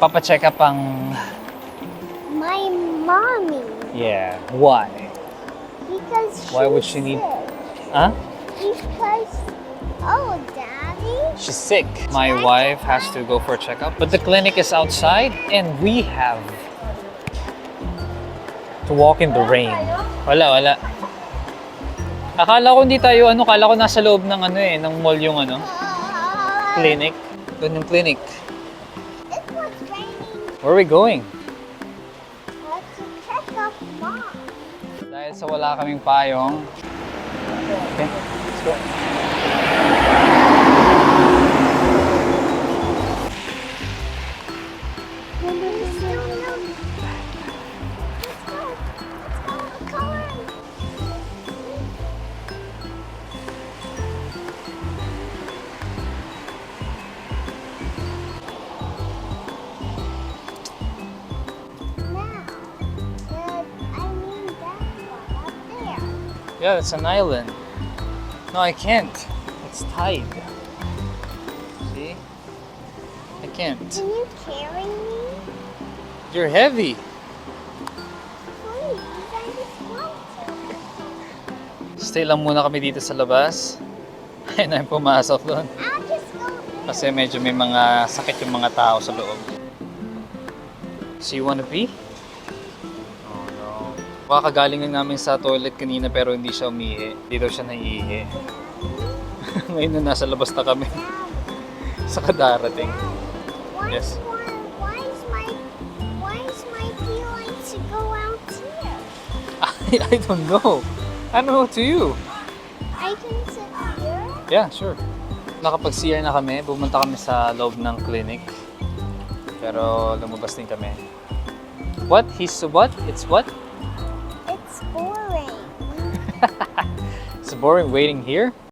Papacheck up ang... My mommy. Yeah, why? Because she's Why would she need- sick. Huh? Because, oh, Daddy. She's sick. My wife has to go for a checkup, but the clinic is outside and we have to walk in the rain. Wala. Akala ko hindi tayo akala ko nasa loob ng ng mall yung clinic. Doon yung clinic. It was raining. Where are we going? Let's check up Mom. Dahil sa wala kaming payong. Okay, let's go. Yeah, it's an island. No, I can't. It's tied. See? I can't. Can you carry me? You're heavy. Please, I just want to. Stay lang muna kami dito sa labas. Ayun na yung pumasok doon. I'll just go in. Kasi medyo may mga sakit yung mga tao sa loob. So you wanna pee? Oh no. Kakagaling lang namin sa toilet kanina pero hindi siya umihi. Hindi daw siya naiihi. Ngayon na nasa labas na kami. Sa kadarating. Why, Yes. why is my feelings to go out here? I don't know. I don't know to you. I can sit here. Yeah, sure. Nakapag-CR na kami. Pumunta kami sa loob ng clinic. Pero lumabas din kami. What? What? It's what? It's boring. It's boring waiting here?